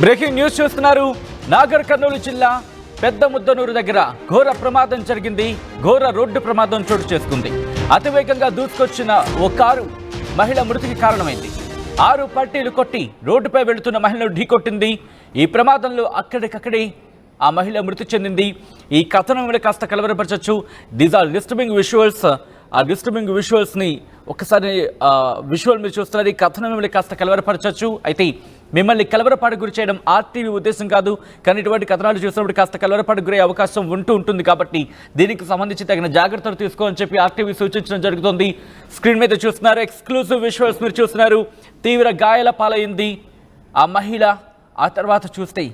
Breaking news చూస్తున్నారు. నాగర్ కర్నూలు జిల్లా పెద్ద ముద్దనూరు దగ్గర ఘోర ప్రమాదం జరిగింది. ఘోర రోడ్డు ప్రమాదం చోటు చేసుకుంది. అతివేగంగా దూసుకొచ్చిన ఓ కారు మహిళ మృతికి కారణమైంది. 6 పల్టీలు కొట్టి రోడ్డుపై వెళుతున్న మహిళను ఢీకొట్టింది. ఈ ప్రమాదంలో అక్కడికక్కడే ఆ మహిళ మృతి చెందింది. ఈ కథనం కాస్త కలవరపరచచ్చు. These are disturbing visuals. ఆ డిస్టర్బింగ్ విజువల్స్ని ఒకసారి విజువల్ మీరు చూస్తున్నారు. ఈ కథనం కాస్త కలవరపరచచ్చు. అయితే మిమ్మల్ని కలవరపాటు గురి చేయడం ఆర్టీవీ ఉద్దేశం కాదు. కానీ ఇటువంటి కథనాలు చూసినప్పుడు కాస్త కలవరపాటు గురయ్యే అవకాశం ఉంటుంది. కాబట్టి దీనికి సంబంధించి తగిన జాగ్రత్తలు తీసుకోవాలని చెప్పి ఆర్టీవీ సూచించడం జరుగుతుంది. స్క్రీన్ మీద చూస్తున్నారు ఎక్స్క్లూజివ్ విజువల్స్ మీరు చూస్తున్నారు. తీవ్ర గాయాల పాలైంది ఆ మహిళ. ఆ తర్వాత చూస్తే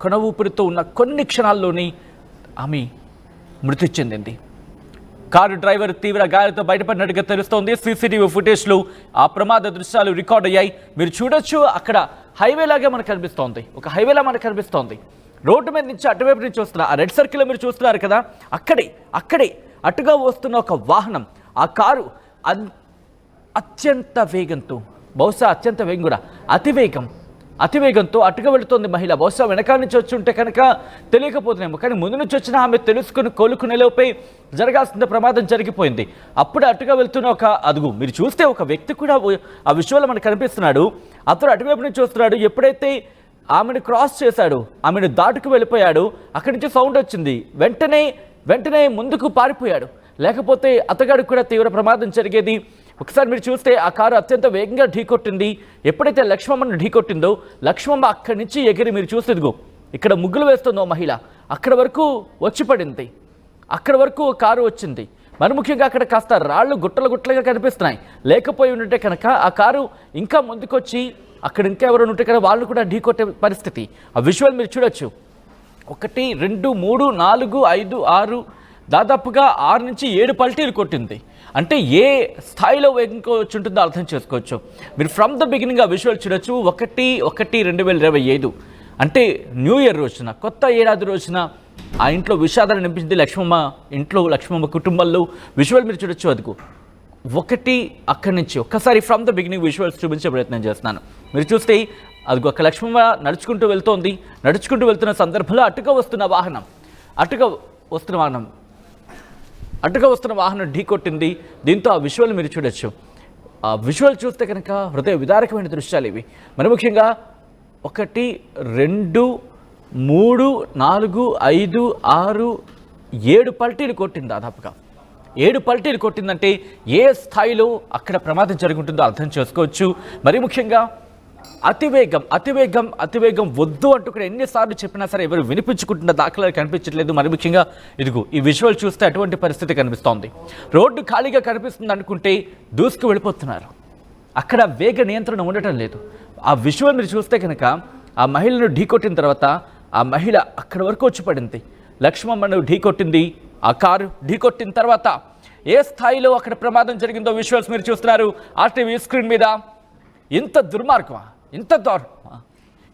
కొన ఊపిరితో ఉన్న కొన్ని క్షణాల్లోనే ఆమె మృతి చెందింది. కారు డ్రైవర్ తీవ్ర గాయాలతో బయటపడినట్టుగా తెలుస్తోంది. సీసీటీవీ ఫుటేజ్లో ఆ ప్రమాద దృశ్యాలు రికార్డ్ అయ్యాయి. మీరు చూడొచ్చు, అక్కడ హైవే లాగే మనకు కనిపిస్తోంది. ఒక హైవేలా మనకు కనిపిస్తోంది. రోడ్డు మీద నుంచి అటువైపు నుంచి వస్తున్న ఆ రెడ్ సర్కిల్ మీరు చూస్తున్నారు కదా, అక్కడే అటుగా వస్తున్న ఒక వాహనం, ఆ కారు అత్యంత వేగంతో, బహుశా అత్యంత వేగం కూడా అతివేగంతో అటుగా వెళుతోంది మహిళ. బహుశా వెనకాల నుంచి వచ్చి ఉంటే కనుక తెలియకపోతున్నాము, కానీ ముందు నుంచి వచ్చిన ఆమె తెలుసుకుని కోలుకునే లోపే జరగాల్సిన ప్రమాదం జరిగిపోయింది. అప్పుడు అటుగా వెళ్తున్న ఒక అదుగు మీరు చూస్తే ఒక వ్యక్తి కూడా ఆ విషయంలో మనకు కనిపిస్తున్నాడు. అతను అటువైపు నుంచి వస్తున్నాడు. ఎప్పుడైతే ఆమెను క్రాస్ చేశాడు, ఆమెను దాటుకు వెళ్ళిపోయాడు, అక్కడి నుంచి సౌండ్ వచ్చింది. వెంటనే ముందుకు పారిపోయాడు. లేకపోతే అతగాడికి కూడా తీవ్ర ప్రమాదం జరిగేది. ఒకసారి మీరు చూస్తే ఆ కారు అత్యంత వేగంగా ఢీకొట్టింది. ఎప్పుడైతే లక్ష్మమ్మను ఢీకొట్టిందో లక్ష్మమ్మ అక్కడి నుంచి ఎగిరి మీరు చూసేదిగో ఇక్కడ ముగ్గులు వేస్తుందో మహిళ అక్కడ వరకు వచ్చి పడింది. అక్కడ వరకు కారు వచ్చింది. మరి ముఖ్యంగా అక్కడ కాస్త రాళ్ళు గుట్టలుగా కనిపిస్తున్నాయి. లేకపోయి ఉంటే కనుక ఆ కారు ఇంకా ముందుకొచ్చి అక్కడ ఇంకా ఎవరైనా ఉంటే కనుక వాళ్ళు కూడా ఢీకొట్టే పరిస్థితి. ఆ విజువల్ మీరు చూడొచ్చు. 1, 2, 3, 4, 5, 6 దాదాపుగా 6 నుంచి 7 పల్టీలు కొట్టింది. అంటే ఏ స్థాయిలో వేగంగా వచ్చి ఉంటుందో అర్థం చేసుకోవచ్చు. మీరు ఫ్రమ్ ద బిగినింగ్ ఆ విజువల్ చూడొచ్చు. 1/1/2025 అంటే న్యూ ఇయర్ రోజున, కొత్త ఏడాది రోజున ఆ ఇంట్లో విషాదాన్ని నింపించింది లక్ష్మమ్మ ఇంట్లో, లక్ష్మమ్మ కుటుంబంలో. విజువల్ మీరు చూడొచ్చు. అదిగో అక్కడి నుంచి ఒక్కసారి ఫ్రమ్ ద బిగినింగ్ విజువల్స్ చూపించే ప్రయత్నం చేస్తున్నాను. మీరు చూస్తే అదిగో ఒక లక్ష్మమ్మ నడుచుకుంటూ వెళ్తున్న సందర్భంలో అటుగా వస్తున్న వాహనం ఢీకొట్టింది. దీంతో ఆ విజువల్ మీరు చూడొచ్చు. ఆ విజువల్ చూస్తే కనుక హృదయ విదారకమైన దృశ్యాలు ఇవి. మరి ముఖ్యంగా 1, 2, 3, 4, 5, 6, 7 పల్టీలు కొట్టింది. దాదాపుగా 7 పల్టీలు కొట్టిందంటే ఏ స్థాయిలో అక్కడ ప్రమాదం జరుగుతుందో అర్థం చేసుకోవచ్చు. మరి ముఖ్యంగా అతివేగం వద్దు అంటూ కూడా ఎన్నిసార్లు చెప్పినా సరే ఎవరు వినిపించుకుంటున్న దాఖలాలు కనిపించట్లేదు. మరి ముఖ్యంగా ఇదిగో ఈ విజువల్ చూస్తే అటువంటి పరిస్థితి కనిపిస్తోంది. రోడ్డు ఖాళీగా కనిపిస్తుంది అనుకుంటే దూసుకు వెళ్ళిపోతున్నారు. అక్కడ వేగ నియంత్రణ ఉండటం లేదు. ఆ విజువల్ మీరు చూస్తే కనుక ఆ మహిళను ఢీకొట్టిన తర్వాత ఆ మహిళ అక్కడ వరకు వచ్చి పడింది. లక్ష్మమ్మను ఢీకొట్టింది. ఆ కారు ఢీకొట్టిన తర్వాత ఏ స్థాయిలో అక్కడ ప్రమాదం జరిగిందో విజువల్స్ మీరు చూస్తున్నారు ఆర్టీవీ స్క్రీన్ మీద. ఇంత దుర్మార్గమా, ఇంత దారుణమా?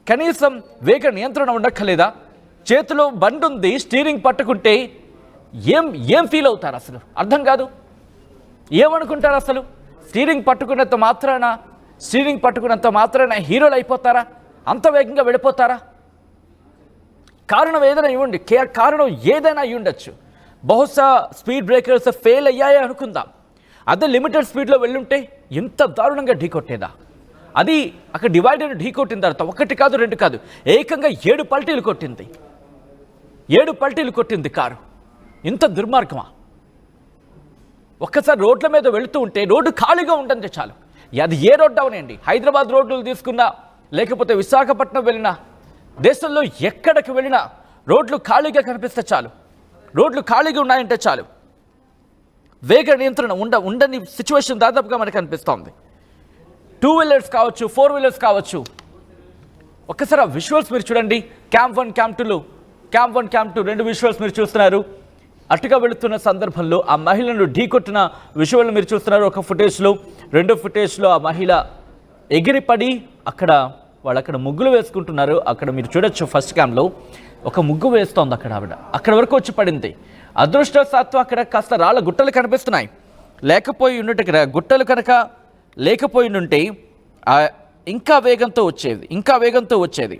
కనీసం వేగ నియంత్రణ ఉండక్కర్లేదా? చేతిలో బండి ఉంది, స్టీరింగ్ పట్టుకుంటే ఏం ఫీల్ అవుతారు అసలు అర్థం కాదు. ఏమనుకుంటారు అసలు? స్టీరింగ్ పట్టుకున్నంత మాత్రాన హీరోలు అయిపోతారా? అంత వేగంగా వెళ్ళిపోతారా? కారణం ఏదైనా అయి ఉండొచ్చు. బహుశా స్పీడ్ బ్రేకర్స్ ఫెయిల్ అయ్యాయి అనుకుందాం. అదే లిమిటెడ్ స్పీడ్లో వెళ్ళుంటే ఎంత దారుణంగా ఢీకొట్టేదా? అది అక్కడ డివైడర్ ఢీకొట్టిన తర్వాత 1 కాదు 2 కాదు, ఏకంగా 7 పల్టీలు కొట్టింది. 7 పల్టీలు కొట్టింది కారు. ఇంత దుర్మార్గమా? ఒక్కసారి రోడ్ల మీద వెళుతూ ఉంటే రోడ్డు ఖాళీగా ఉండండి చాలు. అది ఏ రోడ్డు అవనండి, హైదరాబాద్ రోడ్లు తీసుకున్నా, లేకపోతే విశాఖపట్నం వెళ్ళినా, దేశంలో ఎక్కడికి వెళ్ళినా రోడ్లు ఖాళీగా కనిపిస్తే చాలు, రోడ్లు ఖాళీగా ఉన్నాయంటే చాలు, వేగ నియంత్రణ ఉండని సిచ్యువేషన్ దాదాపుగా మనకు కనిపిస్తోంది. 2 వీలర్స్ కావచ్చు, 4 వీలర్స్ కావచ్చు. ఒక్కసారి ఆ విజువల్స్ మీరు చూడండి. క్యాంప్ 1, క్యాంప్ 2 2 విజువల్స్ మీరు చూస్తున్నారు. అటుగా వెళుతున్న సందర్భంలో ఆ మహిళను ఢీకొట్టిన విజువల్ మీరు చూస్తున్నారు. ఒక ఫుటేజ్లో, 2 ఫుటేజ్లో ఆ మహిళ ఎగిరిపడి వాళ్ళు ముగ్గులు వేసుకుంటున్నారు. అక్కడ మీరు చూడొచ్చు. ఫస్ట్ క్యాంప్లో ఒక ముగ్గు వేస్తోంది ఆవిడ. అక్కడ వరకు వచ్చి పడింది. అదృష్టవశాత్తు అక్కడ కాస్త రాళ్ళ గుట్టలు కనిపిస్తున్నాయి. లేకపోయి ఉన్నట్టు గుట్టలు కనుక లేకపోయి ఉంటే ఇంకా వేగంతో వచ్చేది.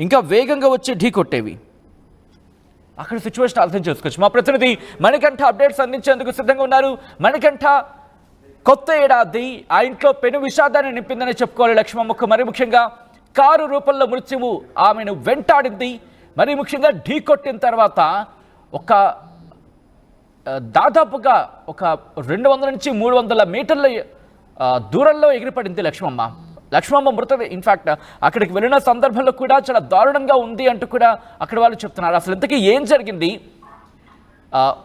ఇంకా వేగంగా వచ్చి ఢీ కొట్టేవి. అక్కడ సిచ్యువేషన్ అర్థం చేసుకోవచ్చు. మా ప్రతినిధి మణికంఠ అప్డేట్స్ అందించేందుకు సిద్ధంగా ఉన్నారు. మణికంఠ, కొత్త ఏడాది ఆ ఇంట్లో పెను విషాదాన్ని నింపిందని చెప్పుకోవాలి లక్ష్మమ్మకు. మరి ముఖ్యంగా కారు రూపంలో మృత్యువు ఆమెను వెంటాడింది. మరి ముఖ్యంగా ఢీ కొట్టిన తర్వాత దాదాపుగా ఒక 200 నుంచి 300 మీటర్ల దూరంలో ఎగిరిపడింది లక్ష్మమ్మ మృతదే. ఇన్ఫ్యాక్ట్ అక్కడికి వెళ్ళిన సందర్భంలో కూడా చాలా దారుణంగా ఉంది అంటూ కూడా అక్కడ వాళ్ళు చెప్తున్నారు. అసలు ఇంతకీ ఏం జరిగింది?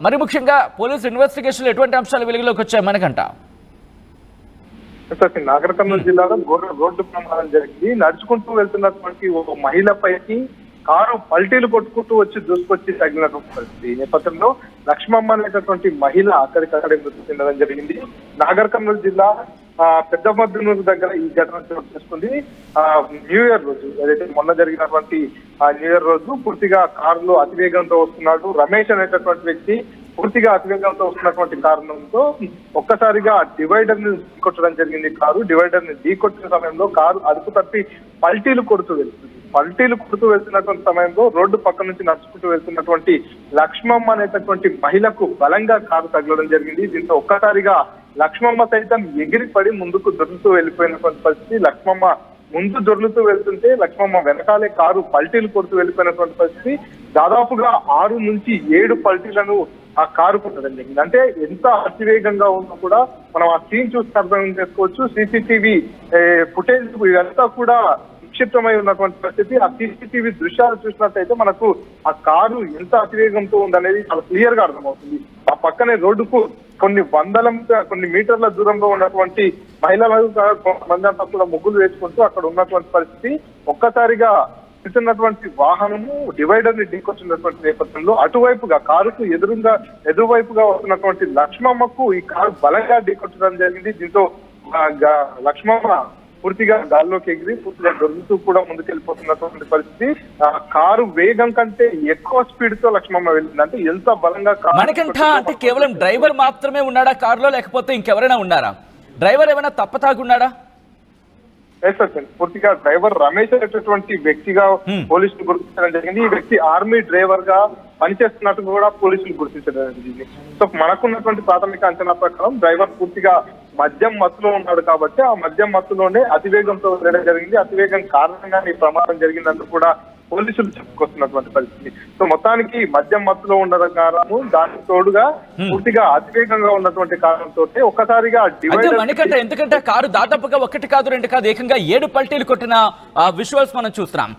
మరి ముఖ్యంగా పోలీస్ ఇన్వెస్టిగేషన్లో ఎటువంటి అంశాలు వెలుగులోకి వచ్చాయి మనకంట? నాగర్ కర్నూలు జిల్లాలో రోడ్డు ప్రమాదం జరిగింది. నడుచుకుంటూ వెళ్తున్నటువంటి ఒక మహిళపైకి కారు పల్టీలు కొట్టుకుంటూ వచ్చి దూసుకొచ్చి తగిలినటువంటి పరిస్థితి. ఈ నేపథ్యంలో లక్ష్మమ్మ అనేటటువంటి మహిళ అక్కడికక్కడే మృతి చెందడం జరిగింది. నాగర్ కర్నూలు జిల్లా పెద్ద మద్దనూరు దగ్గర ఈ ఘటన చోటు చేసుకుంది. న్యూ ఇయర్ రోజు, ఏదైతే మొన్న జరిగినటువంటి న్యూ ఇయర్ రోజు పూర్తిగా కారులో అతివేగంతో వస్తున్నాడు రమేష్ అనేటటువంటి వ్యక్తి. పూర్తిగా అతివేగంతో వస్తున్నటువంటి కారణంతో ఒక్కసారిగా డివైడర్ ని ఢీకొట్టడం జరిగింది. కారు డివైడర్ ని ఢీకొట్టిన సమయంలో కారు అదుపు తప్పి పల్టీలు కొడుతూ వెళ్తున్నటువంటి సమయంలో రోడ్డు పక్క నుంచి నడుచుకుంటూ వెళ్తున్నటువంటి లక్ష్మమ్మ అనేటటువంటి మహిళకు బలంగా కారు తగలడం జరిగింది. దీంతో ఒక్కసారిగా లక్ష్మమ్మ సైతం ఎగిరిపడి ముందుకు దొరుకుతూ వెళ్ళిపోయినటువంటి పరిస్థితి. లక్ష్మమ్మ ముందు దొర్లుతూ వెళ్తుంటే లక్ష్మమ్మ వెనకాలే కారు పల్టీలు కొడుతూ వెళ్ళిపోయినటువంటి పరిస్థితి. దాదాపుగా 6 నుంచి 7 పల్టీలను ఆ కారు కొట్టడం జరిగింది. అంటే ఎంత అతివేగంగా ఉన్నా కూడా మనం ఆ సీన్ చూసి అర్థం చేసుకోవచ్చు. సీసీటీవీ ఫుటేజ్ ఇదంతా కూడా నిక్షిప్తమై ఉన్నటువంటి పరిస్థితి. ఆ సీసీటీవీ దృశ్యాలు చూసినట్టయితే మనకు ఆ కారు ఎంత అతివేగంతో ఉందనేది చాలా క్లియర్ గా అర్థమవుతుంది. ఆ పక్కనే రోడ్డుకు కొన్ని మీటర్ల దూరంలో ఉన్నటువంటి మహిళలు కొంతమంది అంతా కూడా ముగ్గులు వేసుకుంటూ అక్కడ ఉన్నటువంటి పరిస్థితి. ఒక్కసారిగా వెళ్తున్నటువంటి వాహనము డివైడర్ ని ఢీకొచ్చినటువంటి నేపథ్యంలో అటువైపుగా కారుకు ఎదురువైపుగా వస్తున్నటువంటి లక్ష్మమ్మకు ఈ కారు బలంగా ఢీకొట్టడం జరిగింది. దీంతో లక్ష్మమ్మ పూర్తిగా గాల్లోకి ఎగిరి పూర్తిగా దొరుకుతూ కూడా ముందుకెళ్ళిపోతున్నటువంటి పరిస్థితి. కారు వేగం కంటే ఎక్కువ స్పీడ్ తో లక్ష్మమ్మ వెళ్ళింది. అంటే ఎంత బలంగా మనకంట అంటే కేవలం డ్రైవర్ మాత్రమే ఉన్నాడా కారులో, లేకపోతే ఇంకెవరైనా ఉన్నారా? డ్రైవర్ ఏమైనా తప్పతాగున్నాడా? పూర్తిగా డ్రైవర్ రమేష్ అనేటటువంటి వ్యక్తిగా పోలీసులు గుర్తించడం జరిగింది. ఈ వ్యక్తి ఆర్మీ డ్రైవర్ గా పనిచేస్తున్నట్టు కూడా పోలీసులు గుర్తించడం జరిగింది. సో మనకున్నటువంటి ప్రాథమిక అంచనా ప్రకారం డ్రైవర్ పూర్తిగా మద్యం మత్తులో ఉన్నాడు కాబట్టి ఆ మద్యం మత్తులోనే అతివేగంతో వెళ్ళడం జరిగింది. అతివేగం కారణంగా ఈ ప్రమాదం జరిగిందంటూ కూడా పోలీసులు చెప్పుకొస్తున్నటువంటి పరిస్థితి. సో మొత్తానికి మద్యం మత్తులో ఉండడం కారణము, దానికి తోడుగా పూర్తిగా అతివేగంగా ఉన్నటువంటి కారణంతో ఒక్కసారిగా డివైడర్. ఎందుకంటే కారు దాదాపుగా 1 కాదు 2 కాదు ఏకంగా 7 పల్టీలు కొట్టిన విజువల్స్ మనం చూస్తున్నాం.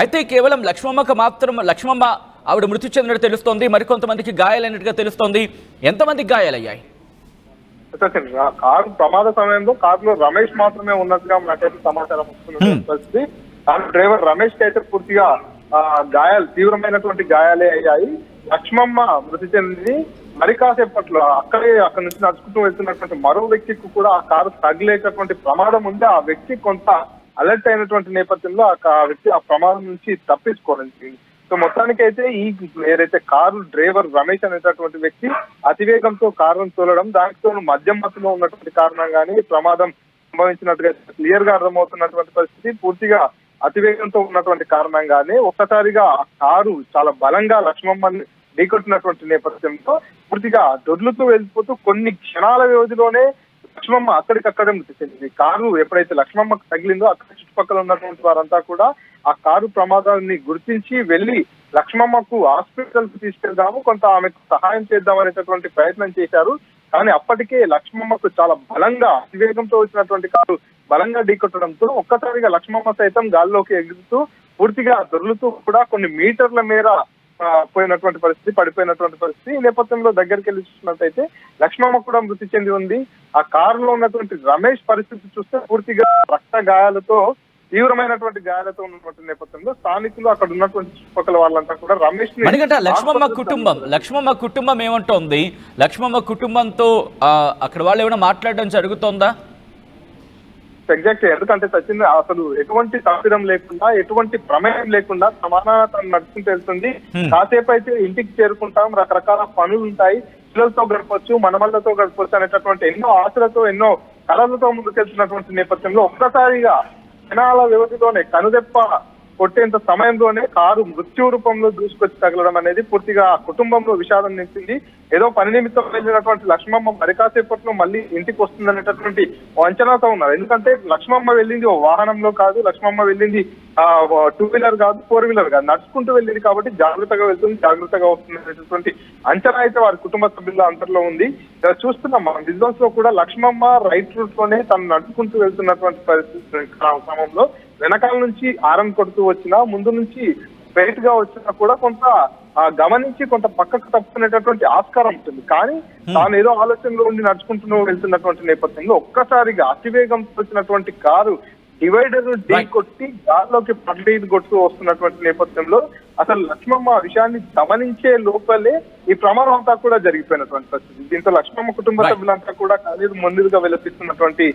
అయితే కేవలం లక్ష్మమ్మ ఆవిడ మృతి చెందినట్టు తెలుస్తోంది. మరికొంతమందికి గాయాలైనట్టుగా తెలుస్తోంది. ఎంతమందికి గాయాలయ్యాయి? కారు ప్రమాద సమయంలో కారులో రమేష్ మాత్రమే ఉన్నట్టుగా నాకైతే సమాచారం వస్తున్న పరిస్థితి. డ్రైవర్ రమేష్ కి అయితే పూర్తిగా తీవ్రమైనటువంటి గాయాలే అయ్యాయి. లక్ష్మమ్మ మృతి చెందింది. మరి కాసేపట్లో అక్కడి నుంచి నడుచుకుంటూ వెళ్తున్నటువంటి మరో వ్యక్తికి కూడా ఆ కారు తగిలేటటువంటి ప్రమాదం ఉంది. ఆ వ్యక్తి కొంత అలర్ట్ అయినటువంటి నేపథ్యంలో ఆ వ్యక్తి ఆ ప్రమాదం నుంచి తప్పించుకోవడం జరిగింది. సో మొత్తానికి అయితే ఏదైతే కారు డ్రైవర్ రమేష్ అనేటటువంటి వ్యక్తి అతివేగంతో కారును తోలడం, దానితో మద్యం మత్తులో ఉన్నటువంటి కారణంగానే ప్రమాదం సంభవించినట్టుగా క్లియర్ గా అర్థమవుతున్నటువంటి పరిస్థితి. పూర్తిగా అతివేగంతో ఉన్నటువంటి కారణంగానే ఒక్కసారిగా ఆ కారు చాలా బలంగా లక్ష్మమ్మని ఢీకొట్టినటువంటి నేపథ్యంలో పూర్తిగా దొర్లుతూ వెళ్ళిపోతూ కొన్ని క్షణాల వ్యవధిలోనే లక్ష్మమ్మ అక్కడికక్కడే మృతి చెందింది. కారు ఎప్పుడైతే లక్ష్మమ్మకు తగిలిందో అక్కడ చుట్టుపక్కల ఉన్నటువంటి వారంతా కూడా ఆ కారు ప్రమాదాన్ని గుర్తించి వెళ్లి లక్ష్మమ్మకు హాస్పిటల్ కు తీసుకెళ్దాము, కొంత ఆమెకు సహాయం చేద్దాం అనేటటువంటి ప్రయత్నం చేశారు. కానీ అప్పటికే లక్ష్మమ్మకు చాలా బలంగా అతివేగంతో వచ్చినటువంటి కారు బలంగా ఢీకొట్టడంతో ఒక్కసారిగా లక్ష్మమ్మ సైతం గాల్లోకి ఎగురుతూ పూర్తిగా దొర్లుతూ కూడా కొన్ని మీటర్ల మేర పడిపోయినటువంటి పరిస్థితి. ఈ నేపథ్యంలో దగ్గరికి వెళ్ళి చూసినట్టయితే లక్ష్మమ్మ కూడా మృతి చెంది ఉంది. ఆ కారులో ఉన్నటువంటి రమేష్ పరిస్థితి చూస్తే పూర్తిగా రక్త గాయాలతో తీవ్రమైనటువంటి గాయాలతో ఉన్నటువంటి నేపథ్యంలో స్థానికులు అక్కడ ఉన్నటువంటి చుట్టుపక్కల వాళ్ళంతా కూడా రమేష్ లక్ష్మమ్మ కుటుంబం ఏమంటోంది? లక్ష్మమ్మ కుటుంబంతో అక్కడ వాళ్ళు ఏమైనా మాట్లాడడం జరుగుతోందా? ఎగ్జాక్ట్లీ, ఎందుకంటే సచిన్ అసలు ఎటువంటి తప్పిదం లేకుండా ఎటువంటి ప్రమేయం లేకుండా సమానంగా తను నడుచుకుంటూ వెళ్తుంది. కాసేపు అయితే ఇంటికి చేరుకుంటాం, రకరకాల పనులు ఉంటాయి, పిల్లలతో గడపచ్చు, మనమల్లతో గడపచ్చు అనేటటువంటి ఎన్నో ఆశలతో ఎన్నో కళలతో ముందుకెళ్తున్నటువంటి నేపథ్యంలో ఒక్కసారిగా క్షణాల వ్యవధిలోనే కనుదెప్ప కొట్టేంత సమయంలోనే కారు మృత్యు రూపంలో దూసుకొచ్చి తగలడం అనేది పూర్తిగా ఆ కుటుంబంలో విషాదం నింపింది. ఏదో పని నిమిత్తం వెళ్ళినటువంటి లక్ష్మమ్మ మరి కాసేపట్లో మళ్ళీ ఇంటికి వస్తుందనేటటువంటి అంచనాతో ఉన్నారు. ఎందుకంటే లక్ష్మమ్మ వెళ్ళింది ఓ వాహనంలో కాదు, లక్ష్మమ్మ వెళ్ళింది 2 వీలర్ కాదు, 4 వీలర్ కాదు, నడుచుకుంటూ వెళ్ళింది కాబట్టి జాగ్రత్తగా వెళ్తుంది, జాగ్రత్తగా వస్తుంది అనేటటువంటి అంచనా అయితే వారి కుటుంబ సభ్యుల అంతర్లో ఉంది. చూస్తున్నాం మనం విజువల్స్ లో కూడా లక్ష్మమ్మ రైట్ రూట్ లోనే తను నడుచుకుంటూ వెళ్తున్నటువంటి పరిస్థితి క్రమంలో వెనకాల నుంచి ఆరన్ కొడుతూ వచ్చినా, ముందు నుంచి స్ట్రైట్ గా వచ్చినా కూడా కొంత గమనించి కొంత పక్కకు తప్పుకునేటటువంటి ఆస్కారం ఉంటుంది. కానీ తాను ఏదో ఆలోచనలో ఉండి నడుచుకుంటూ వెళ్తున్నటువంటి నేపథ్యంలో ఒక్కసారిగా అతివేగంతో వచ్చినటువంటి కారు డివైడర్ ఢీ కొట్టి గాల్లోకి పడ్డీ కొడుతూ వస్తున్నటువంటి నేపథ్యంలో అసలు లక్ష్మమ్మ ఆ విషయాన్ని గమనించే లోపలే ఈ ప్రమాదం అంతా కూడా జరిగిపోయినటువంటి పరిస్థితి. దీంతో లక్ష్మమ్మ కుటుంబ సభ్యులంతా కూడా కాలేదు ముందుగా విలపిస్తున్నటువంటి